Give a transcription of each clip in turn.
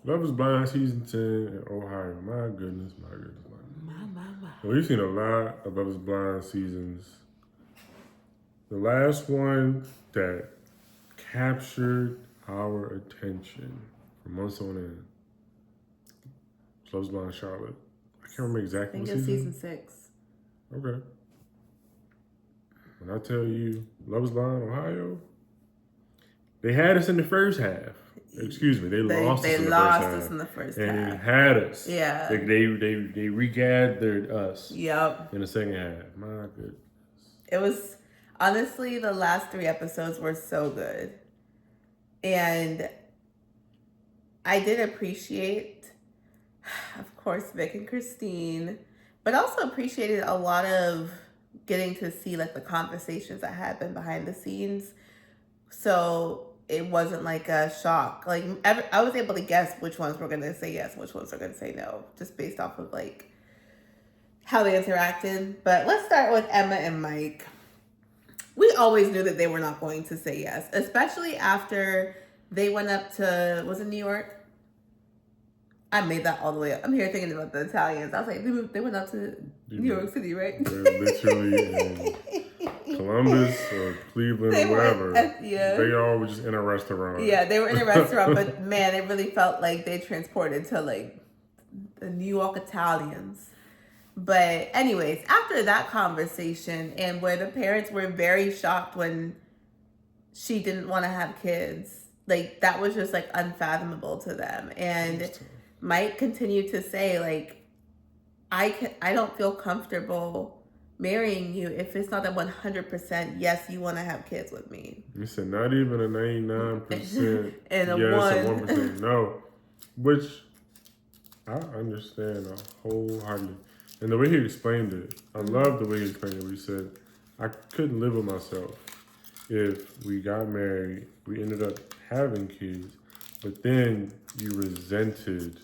Love is Blind season 10 in Ohio. My goodness, my goodness, my goodness. My. Well, we've seen a lot of Love is Blind seasons. The last one that captured our attention for months on end was Love is Blind Charlotte. I can't remember I exactly think what it's season season. 6. Okay. When I tell you Love is Blind Ohio, they had us in the first half. Excuse me, they lost They us in the first lost us half in the first and half. had us. Yeah. They regathered us Yep. in the second half. My goodness. It was honestly the last 3 episodes were so good. And I did appreciate, of course, Vic and Christine, but also appreciated a lot of getting to see like the conversations that happened behind the scenes. So it wasn't like a shock. Like I was able to guess which ones were going to say yes, which ones were going to say no, just based off of like how they interacted. But let's start with Emma and Mike. We always knew that they were not going to say yes, especially after they went up to, was it New York? I made that all the way up. I'm here thinking about the Italians. I was like, they went up to New York City, right? They're literally in Columbus or Cleveland They or were, wherever. yeah. They all were just in a restaurant. Yeah, they were in a restaurant, but man, it really felt like they transported to like the New York Italians. But anyways, after that conversation and where the parents were very shocked when she didn't want to have kids, like that was just like unfathomable to them. And Mike continued to say like, I don't feel comfortable marrying you if it's not a 100% yes, you want to have kids with me. You said not even a 99% and a yes and 1 1% no, which I understand wholeheartedly. And the way he explained it, I love the way he explained it. Where he said, I couldn't live with myself if we got married, we ended up having kids, but then you resented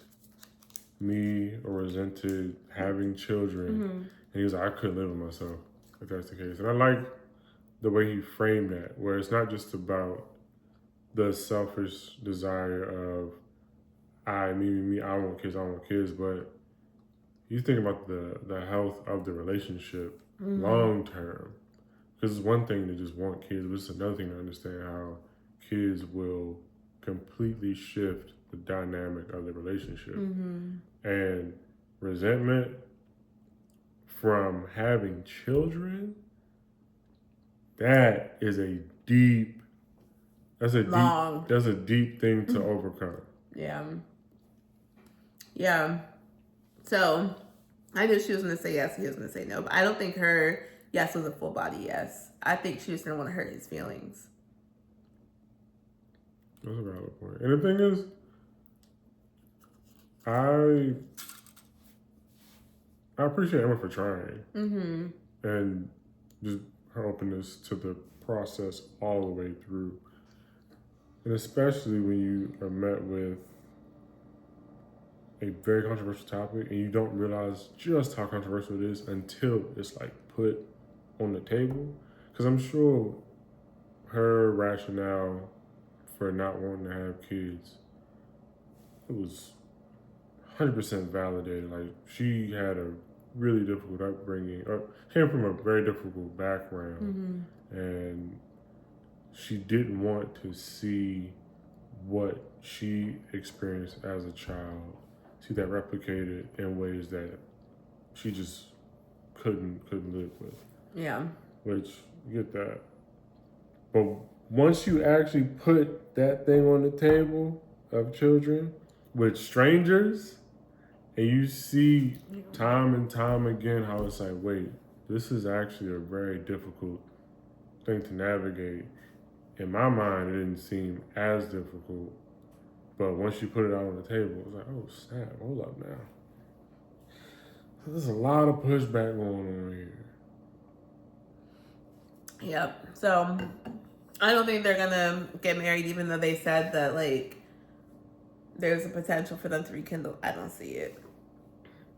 me or resented having children. And he was like, I couldn't live with myself if that's the case. And I like the way he framed that, where it's not just about the selfish desire of me, I want kids, but you think about the health of the relationship long term. Because it's one thing to just want kids, but it's another thing to understand how kids will completely shift the dynamic of the relationship. And resentment from having children, that is a deep that's a deep thing to overcome. Yeah. Yeah. So I knew she was going to say yes, he was going to say no. But I don't think her yes was a full body yes. I think she just didn't want to hurt his feelings. That's a valid point. And the thing is, I appreciate Emma for trying and just her openness to the process all the way through. And especially when you are met with a very controversial topic and you don't realize just how controversial it is until it's like put on the table. Because I'm sure her rationale for not wanting to have kids, it was 100% validated. Like she had a really difficult upbringing, came from a very difficult background, and she didn't want to see what she experienced as a child, see that replicated in ways that she just couldn't live with. Yeah. Which you get that, but once you actually put that thing on the table of children with strangers, and you see time and time again how it's like, wait, this is actually a very difficult thing to navigate. In my mind, it didn't seem as difficult, but once you put it out on the table, it was like, oh snap, hold up now. There's a lot of pushback going on here. Yep. So I don't think they're gonna get married, even though they said that like there's a potential for them to rekindle. I don't see it.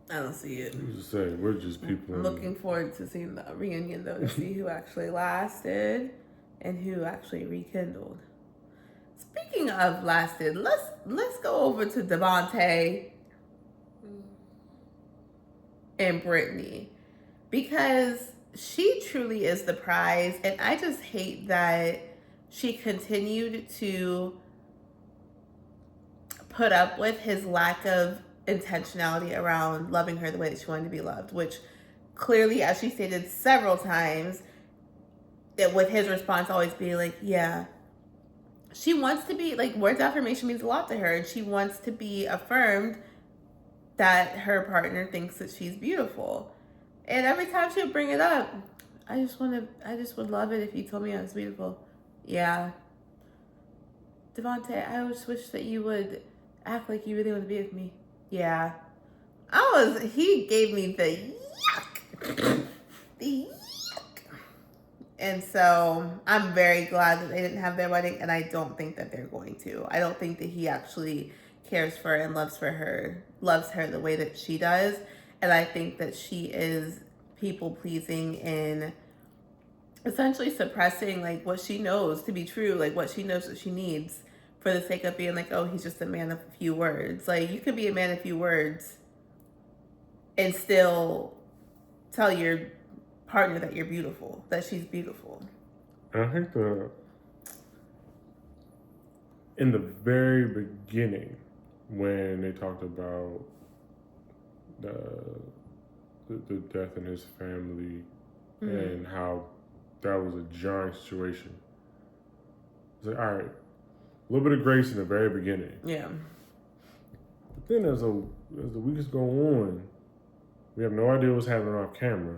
I don't see it. I'm just saying, we're just people. I'm looking forward to seeing the reunion though, to see who actually lasted and who actually rekindled. Speaking of lasted, let's go over to Devontae and Brittany, because she truly is the prize, and I just hate that she continued to put up with his lack of intentionality around loving her the way that she wanted to be loved, which clearly, as she stated several times, that with his response always being like, yeah, she wants to be, like, words of affirmation means a lot to her, and she wants to be affirmed that her partner thinks that she's beautiful. And every time she would bring it up, I just would love it if you told me I was beautiful. Yeah. Devontae, I just wish that you would act like you really want to be with me. Yeah. He gave me the yuck. The yuck. And so I'm very glad that they didn't have their wedding, and I don't think that they're going to. I don't think that he actually cares for and loves her the way that she does. And I think that she is people pleasing and essentially suppressing like what she knows to be true, like what she knows that she needs, for the sake of being like, oh, he's just a man of a few words. Like, you can be a man of few words and still tell your partner that you're beautiful, that she's beautiful. I think in the very beginning, when they talked about the death in his family, and how that was a jarring situation, it's like, all right, a little bit of grace in the very beginning. Yeah. But then as the weeks go on, we have no idea what's happening off camera.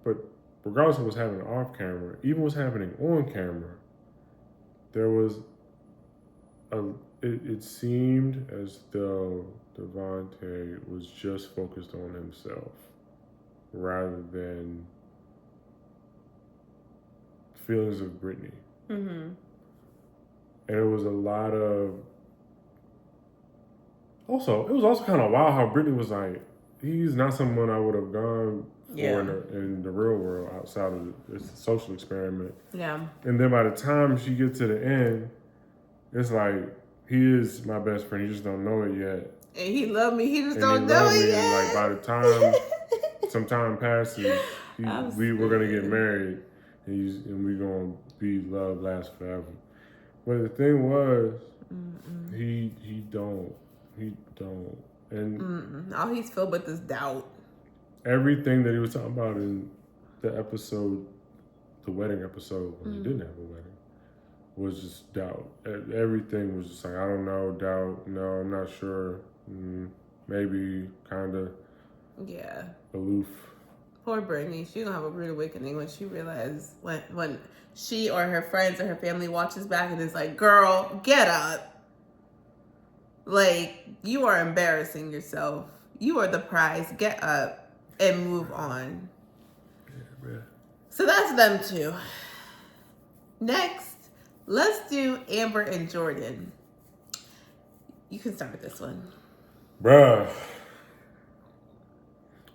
But regardless of what's happening off camera, even what's happening on camera, there was it seemed as though Devontae was just focused on himself rather than feelings of Brittany. Mm-hmm. And it was a lot of... Also, it was also kind of wild how Brittany was like, he's not someone I would have gone for in the real world outside of this social experiment. Yeah. And then by the time she gets to the end, it's like, he is my best friend. You just don't know it yet. And he loved me. He just don't know it yet. And like by the time some time passes, we were gonna get married, and we gonna be love last forever. But the thing was, he don't, and all he's filled with is doubt. Everything that he was talking about in the episode, the wedding episode, when he didn't have a wedding, was just doubt. Everything was just like, I don't know, doubt, no, I'm not sure, maybe, kinda. Yeah. Aloof. Poor Brittany, she's gonna have a rude awakening when she realizes, when she or her friends or her family watches back and is like, girl, get up. Like, you are embarrassing yourself. You are the prize. Get up and move on. Yeah, man. So that's them two. Next, let's do Amber and Jordan. You can start with this one. Bruh.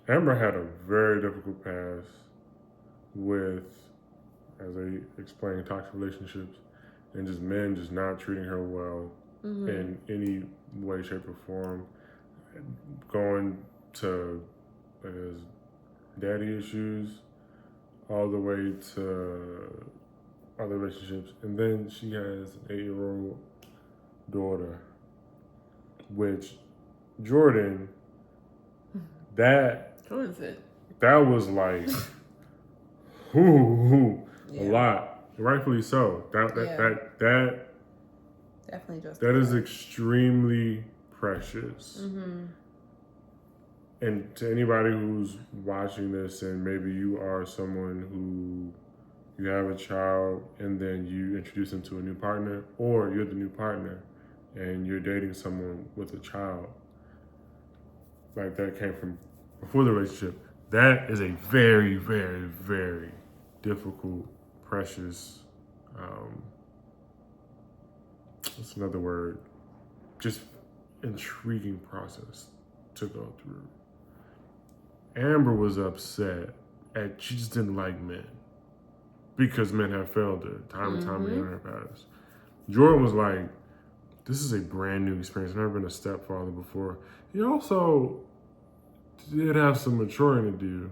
Amber had a very difficult past with, as I explained, toxic relationships and just men just not treating her well in any way, shape, or form. Going to his daddy issues all the way to other relationships. And then she has an 8-year-old daughter, which Jordan, that was like, a lot. Rightfully so. That definitely just that is extremely precious. And to anybody who's watching this, and maybe you are someone who you have a child and then you introduce them to a new partner, or you're the new partner and you're dating someone with a child, like that came from before the relationship, that is a very, very, very difficult, precious, what's another word? Just intriguing process to go through. Amber was upset at, she just didn't like men because men have failed her time and time again in her past. Jordan was like, this is a brand new experience. I've never been a stepfather before. He also did have some maturing to do,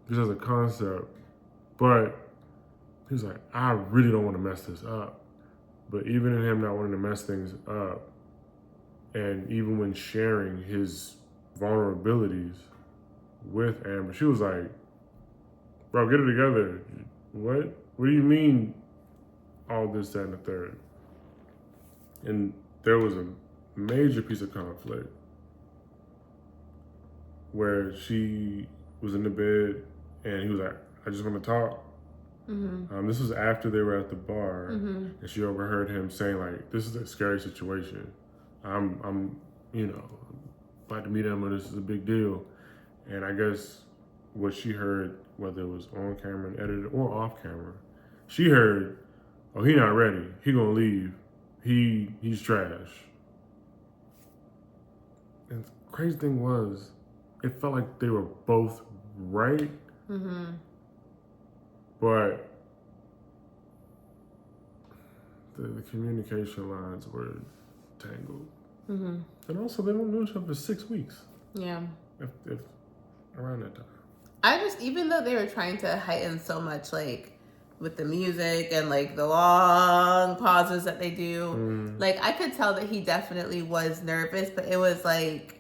just as a concept. But he was like, I really don't want to mess this up. But even in him not wanting to mess things up, and even when sharing his vulnerabilities with Amber, she was like, bro, get it together. What? What do you mean all this, that, and the third? And there was a major piece of conflict where she was in the bed and he was like, I just want to talk. This was after they were at the bar, and she overheard him saying, like, this is a scary situation. I'm about to meet Emma. This is a big deal. And I guess what she heard, whether it was on camera and edited or off camera, she heard, oh, he not ready. He gonna leave. He's trash. And the crazy thing was, it felt like they were both right, but the communication lines were tangled. And also, they don't know each other for 6 weeks. Yeah. If around that time. Even though they were trying to heighten so much, like, with the music and, like, the long pauses that they do, like, I could tell that he definitely was nervous, but it was like,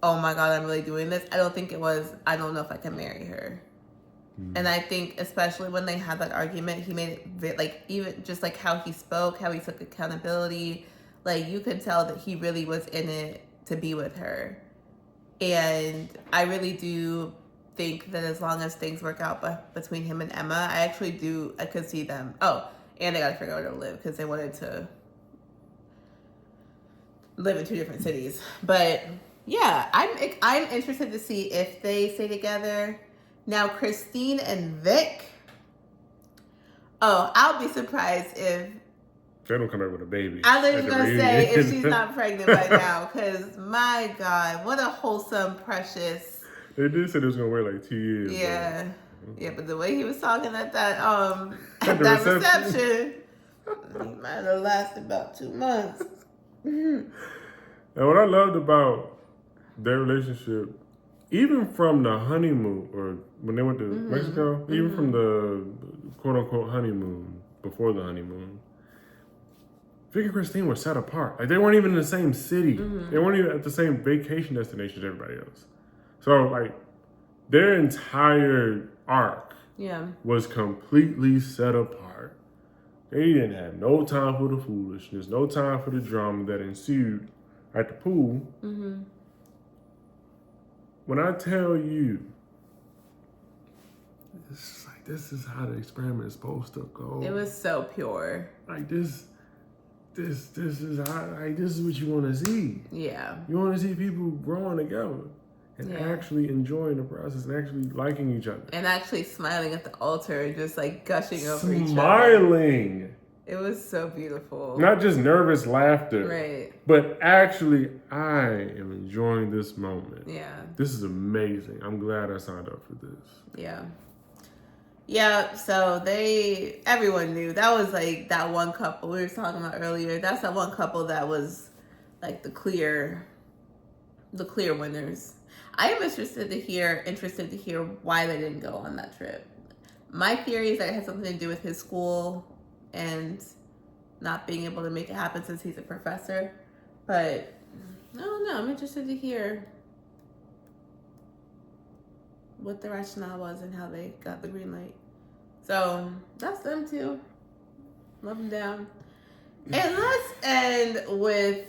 oh my God, I'm really doing this. I don't think it was, I don't know if I can marry her. And I think especially when they had that argument, he made it, like, even just like how he spoke, how he took accountability, like, you could tell that he really was in it to be with her. And I really do think that as long as things work out between him and Emma, I could see them. Oh, and they got to figure out where to live because they wanted to live in 2 different cities. But yeah, I'm interested to see if they stay together. Now, Christine and Vic. Oh, I'll be surprised if they don't come back with a baby. I was going to say if she's not pregnant by now, because my God, what a wholesome, precious. They did say it was going to wait like 2 years. Yeah. Yeah, but the way he was talking at that reception, he might have lasted about 2 months. And what I loved about their relationship, even from the honeymoon, or when they went to Mexico, even from the quote-unquote honeymoon, before the honeymoon, Vic and Christine were set apart. Like, they weren't even in the same city. They weren't even at the same vacation destination as everybody else. So, like, their entire arc was completely set apart. They didn't have no time for the foolishness, no time for the drama that ensued at the pool. When I tell you, this is how the experiment is supposed to go. It was so pure. Like, this is how, like, this is what you want to see. Yeah. You want to see people growing together and actually enjoying the process and actually liking each other. And actually smiling at the altar and just, like, gushing over each other. Smiling. It was so beautiful. Not just nervous laughter. Right. But actually, I am enjoying this moment. Yeah. This is amazing. I'm glad I signed up for this. Yeah. Yeah, so everyone knew. That was like that one couple we were talking about earlier. That's that one couple that was like the clear winners. I am interested to hear why they didn't go on that trip. My theory is that it had something to do with his school and not being able to make it happen since he's a professor. But I don't know. I'm interested to hear what the rationale was and how they got the green light. So that's them too. Love them down. And let's end with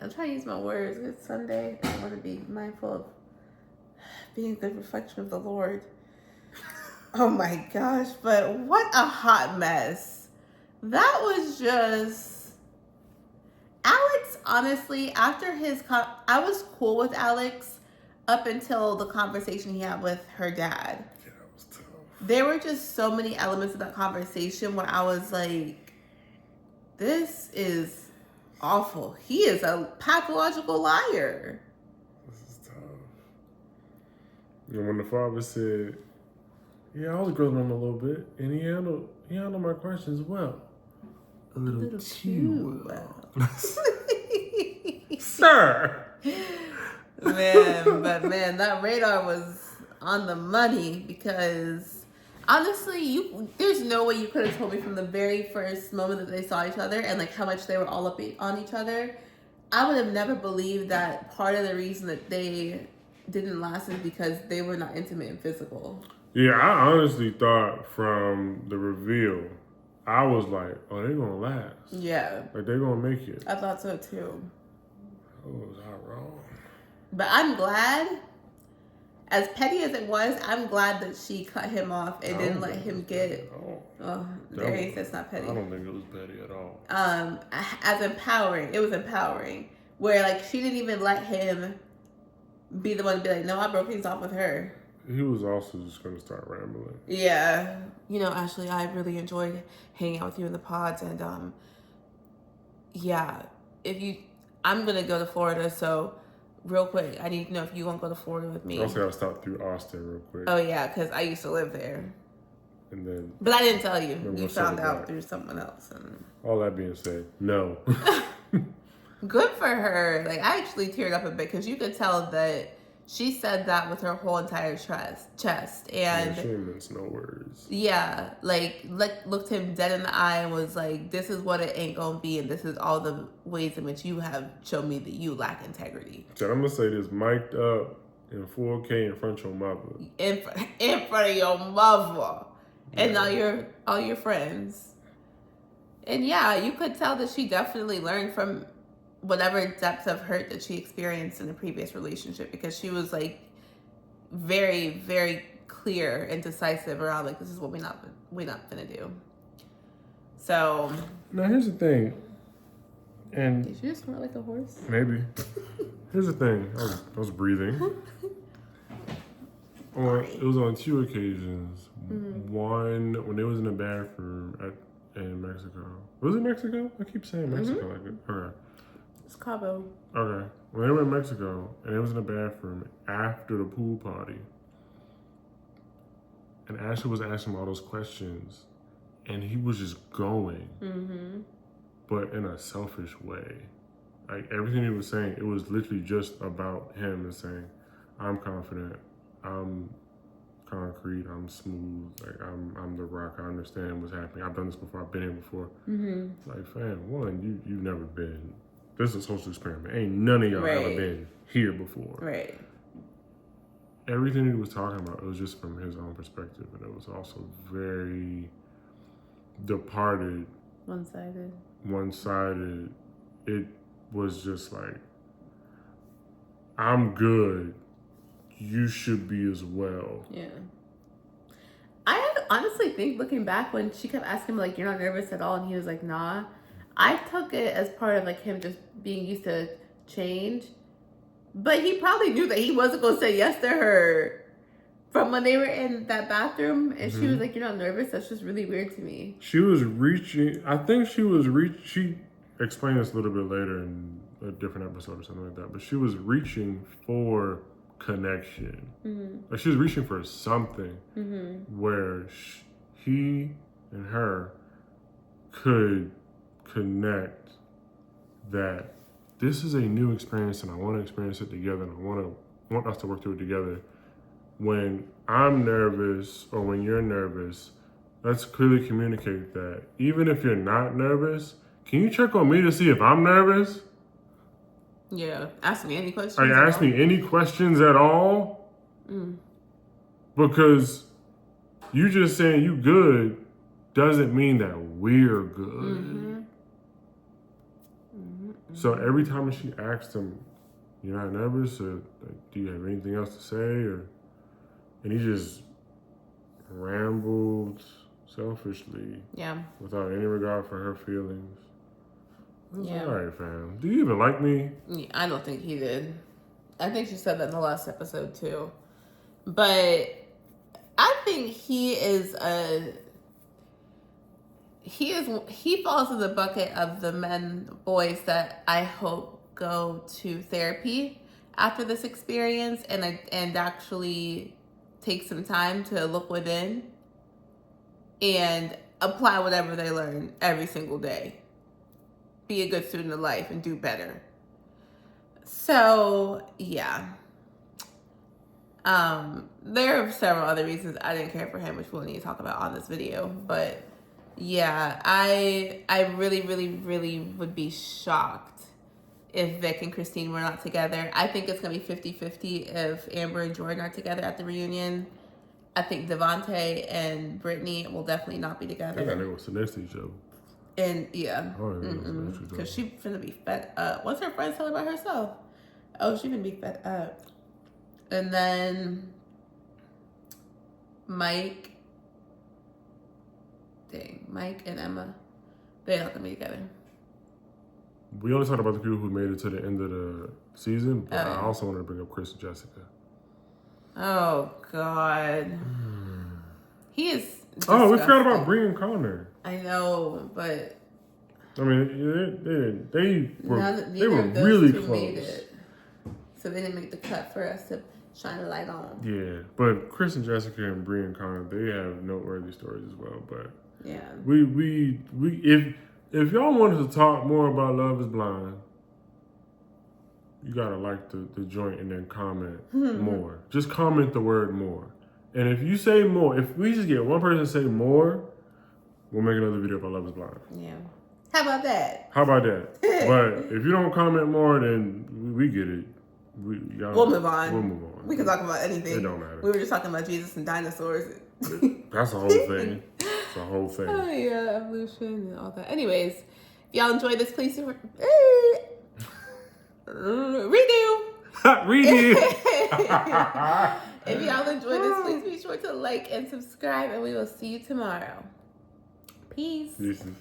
I'm trying to use my words. It's Sunday. I want to be mindful of being a good reflection of the Lord. Oh my gosh, but what a hot mess. That was just... Alex, honestly, after I was cool with Alex up until the conversation he had with her dad. Yeah, that was tough. There were just so many elements of that conversation where I was like, this is awful. He is a pathological liar. This is tough. And when the father said, "Yeah, I was growing on him a little bit, and he handled my questions well, a little too well." Sir. Man, that radar was on the money because honestly, there's no way you could have told me from the very first moment that they saw each other and like how much they were all up on each other. I would have never believed that part of the reason that they didn't last is because they were not intimate and physical. Yeah, I honestly thought from the reveal, I was like, "Oh, they're gonna last. Yeah, Like they're gonna make it." I thought so too. Oh, was I wrong? But I'm glad, as petty as it was, I'm glad that she cut him off and didn't let him get. Oh, Darius, that's not petty. I don't think it was petty at all. As empowering, it was empowering. Where like she didn't even let him be the one to be like, no, I broke things off with her. He was also just gonna start rambling. Yeah, Ashley, I really enjoyed hanging out with you in the pods, and yeah, I'm gonna go to Florida, so. Real quick, I need to know if you won't go to Florida with me. I also gotta stop through Austin real quick. Oh yeah, because I used to live there. And then. But I didn't tell you. We'll You found out through someone else. And... All that being said, no. Good for her. Like I actually teared up a bit because you could tell that she said that with her whole entire chest, and she didn't mince no words. Yeah, like looked him dead in the eye and was like, "This is what it ain't gonna be, and this is all the ways in which you have shown me that you lack integrity." So I'm gonna say this mic'd up in 4K in front of your mother. In front of your mother, and all your friends. And yeah, you could tell that she definitely learned from whatever depth of hurt that she experienced in the previous relationship, because she was like very, very clear and decisive around like, this is what we're not gonna do. So now here's the thing, and did you just snort like a horse? Maybe. Here's the thing. I was breathing. It was on 2 occasions. Mm-hmm. One when they was in the bathroom in Mexico. Was it Mexico? I keep saying Mexico like it. Okay. It's Cabo. Okay. When they were in Mexico and they was in the bathroom after the pool party, and Ashley was asking him all those questions, and he was just going, but in a selfish way. Like everything he was saying, it was literally just about him and saying, "I'm confident, I'm concrete, I'm smooth, like I'm the rock. I understand what's happening. I've done this before. I've been here before." Like, fam, one, you've never been. This is a social experiment. Ain't none of y'all ever been here before. Right. Everything he was talking about, it was just from his own perspective, and it was also very departed. One-sided. It was just like, I'm good. You should be as well. Yeah. I honestly think, looking back, when she kept asking him, like, you're not nervous at all, and he was like, nah, I took it as part of like him just being used to change. But he probably knew that he wasn't going to say yes to her from when they were in that bathroom. And she was like, you're not nervous? That's just really weird to me. She was reaching. I think she explained this a little bit later in a different episode or something like that. But she was reaching for connection. Like she was reaching for something where he and her could connect, that this is a new experience and I want to experience it together, and I want us to work through it together. When I'm nervous or when you're nervous, let's clearly communicate that. Even if you're not nervous, can you check on me to see if I'm nervous? Yeah, ask me any questions. Ask me any questions at all? Because you just saying you good doesn't mean that we're good. So every time she asked him, "You're not nervous? Or like, do you have anything else to say?" And he just rambled selfishly, without any regard for her feelings. All right, fam. Do you even like me? Yeah, I don't think he did. I think she said that in the last episode too. But I think he falls in the bucket of the boys that I hope go to therapy after this experience and actually take some time to look within and apply whatever they learn every single day. Be a good student of life and do better. So, yeah. There are several other reasons I didn't care for him, which we'll need to talk about on this video. But yeah, I really, really, really would be shocked if Vic and Christine were not together. I think it's going to be 50-50 if Amber and Jordan are together at the reunion. I think Devontae and Brittany will definitely not be together. I thought they were sitting next to each other. And yeah, Oh, because she finna be fed up. What's her friend telling about herself? Oh, she finna be fed up. And then Mike and Emma, they're not gonna be together. We only talked about the people who made it to the end of the season, but I also wanted to bring up Chris and Jessica. Oh God, he is. Oh, we forgot about Brian Connor. I know, but I mean, they were those really two close. made it, so they didn't make the cut for us to shine a light on. Yeah, but Chris and Jessica and Brian Connor, they have noteworthy stories as well. But yeah, we if y'all wanted to talk more about Love Is Blind, you gotta like the joint and then comment more. Just comment the word more. And if you say more, if we just get one person to say more, we'll make another video about Love Is Blind. Yeah. How about that? How about that? But if you don't comment more, then we get it. We'll move on. We'll move on. We can talk about anything. It don't matter. We were just talking about Jesus and dinosaurs. That's the whole thing. It's the whole thing. Oh yeah, evolution and all that. Anyways, if y'all enjoyed this, please redo. Redo. If y'all enjoyed this, please be sure to like and subscribe, and we will see you tomorrow. Peace. This is